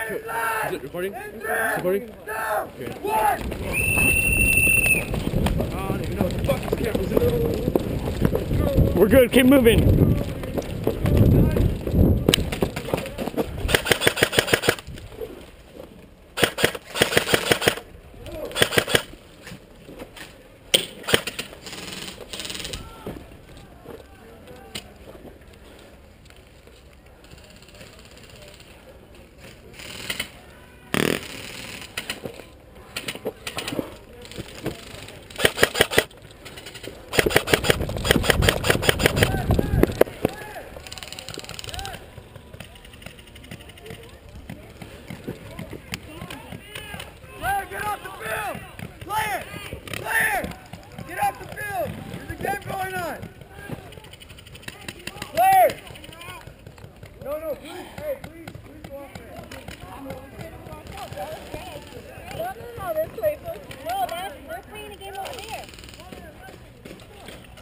Is it recording? Recording? Okay. I don't even know what the fuck this camera's in. We're good, keep moving.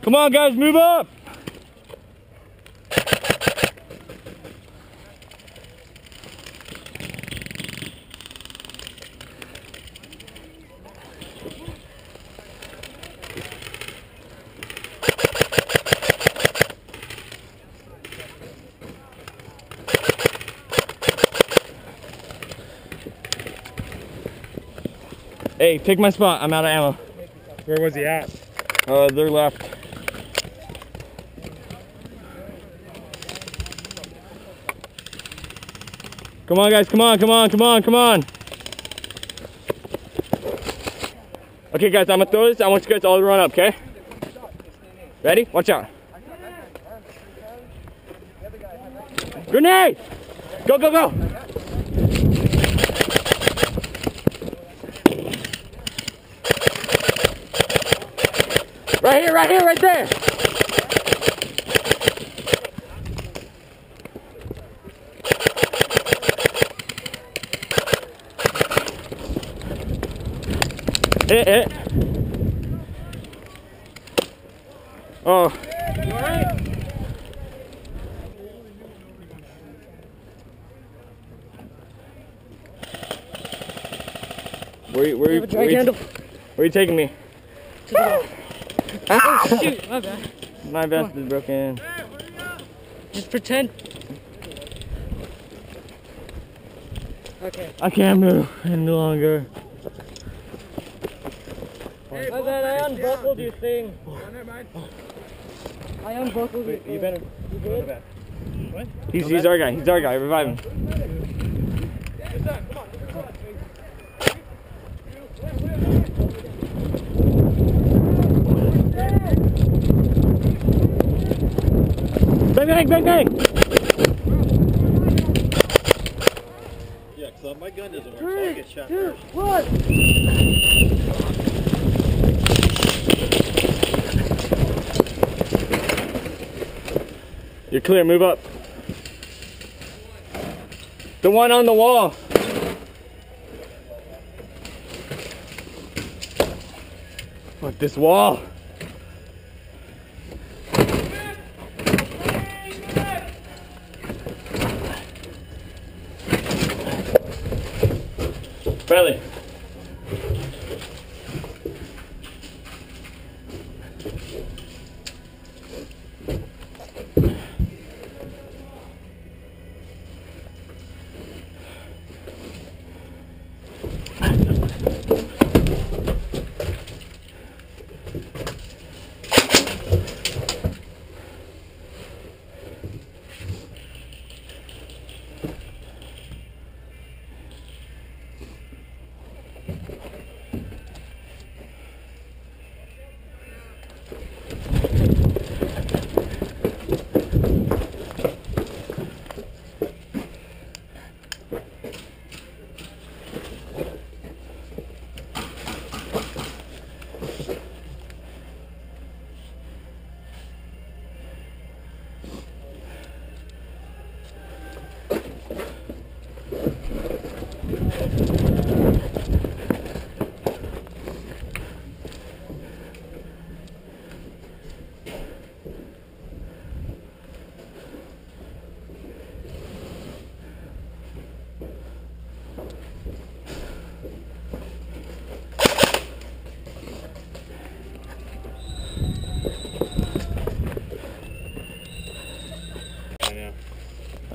Come on guys, move up! Hey, take my spot, I'm out of ammo. Where was he at? They're left. Come on guys, come on, come on, come on, come on. Okay guys, I'm gonna throw this. I want you guys all to run up, okay? Ready? Watch out. Grenade! Go, go, go! Right here, right there! Hit. Oh. You alright? Where are you taking me? Oh shoot, my bad. My vest is broken. Just pretend. Okay. I can't move any longer. My bad, I unbuckled your thing. I unbuckled your thing. You better. You good? What? He's our guy. He's our guy. Revive him. Bang, bang, bang, bang! Yeah, because my gun doesn't work, so I get shot first. 1. You're clear, move up. The one on the wall. Fuck this wall. Belly.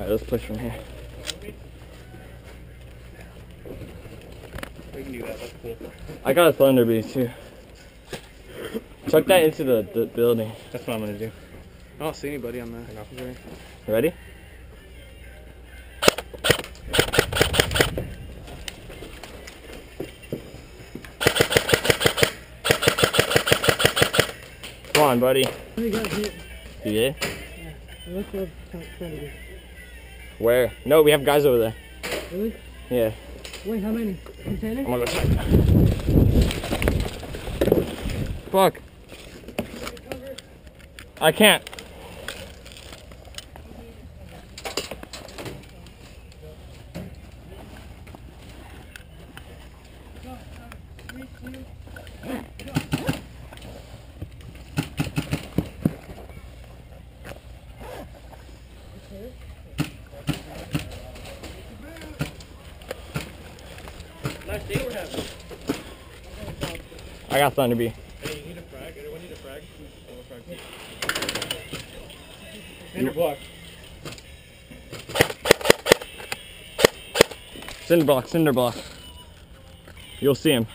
Alright, let's push from here. We can do that. That's cool. I got a thunder beast too. Chuck that into the building. That's what I'm gonna do. I don't see anybody on the officer. Ready? Come on, buddy. We got hit. You did? Yeah. Look for predators. Where? No, we have guys over there. Really? Yeah. Wait, how many? Containers? I'm gonna go check. Fuck. I can't. Nice day we're having. I got thunder bee. Hey, you need a frag? Everyone need a frag? Cinder block. Cinder block. You'll see him.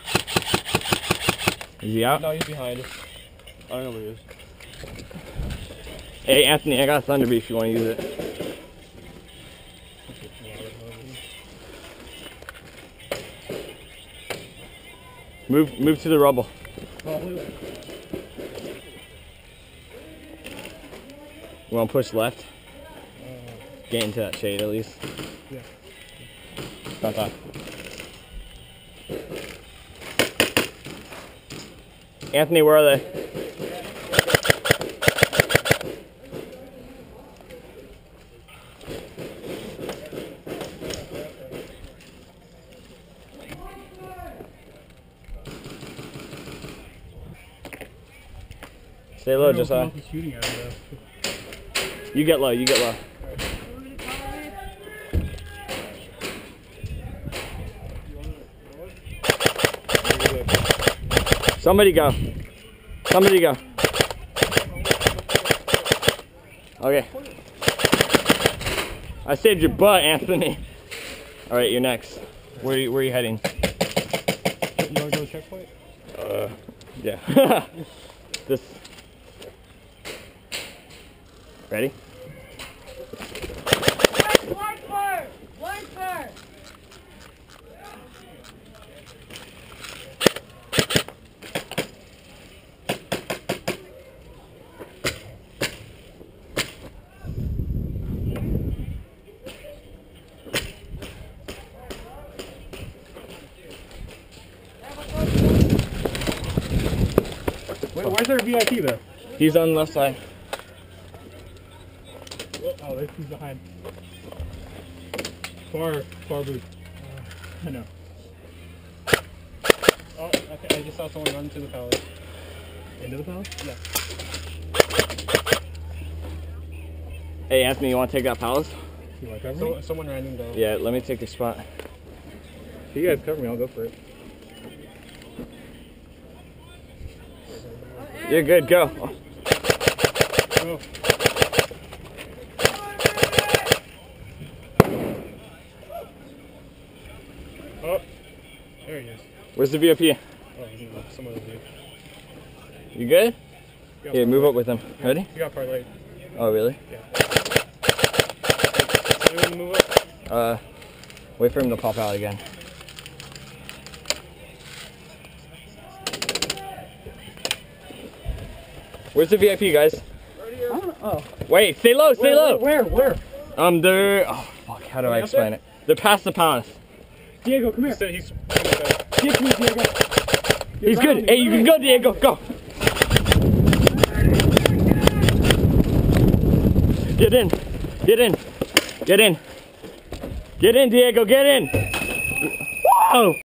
Is he out? No, he's behind us. I don't know where he is. Hey, Anthony, I got a thunder bee if you want to use it. Move to the rubble. You want to push left? Get into that shade at least. Yeah. Not that. Anthony, where are they? Stay low, Josiah. You get low, you get low. Somebody go. Somebody go. Okay. I saved your butt, Anthony. Alright, you're next. Where are you heading? You want to go to checkpoint? Yeah. This. Ready? One first! One first! Where's our VIP though? He's on the left side. Oh, he's behind. Far booth. I know. Oh, I just saw someone run to the palace. Into the palace? Yeah. Hey, Anthony, you want to take that palace? You want to cover me? Someone ran in though. Yeah, let me take your spot. If you guys cover me, I'll go for it. You're good, go. Go. Oh, there he is. Where's the VIP? Oh, he's in some other view. You good? Yeah, move up with him. Ready? You got parlayed. Oh, really? Yeah. Anyone to move up? Wait for him to pop out again. Where's the VIP, guys? Right here. Oh. Wait, stay low, stay low. Where? They're. Oh, fuck, how do I explain it? They're past the palace. Diego, come here. He's Diego. He's good. Hey, you can go, Diego, go. Get in. Get in. Get in. Get in, Diego, get in. Whoa!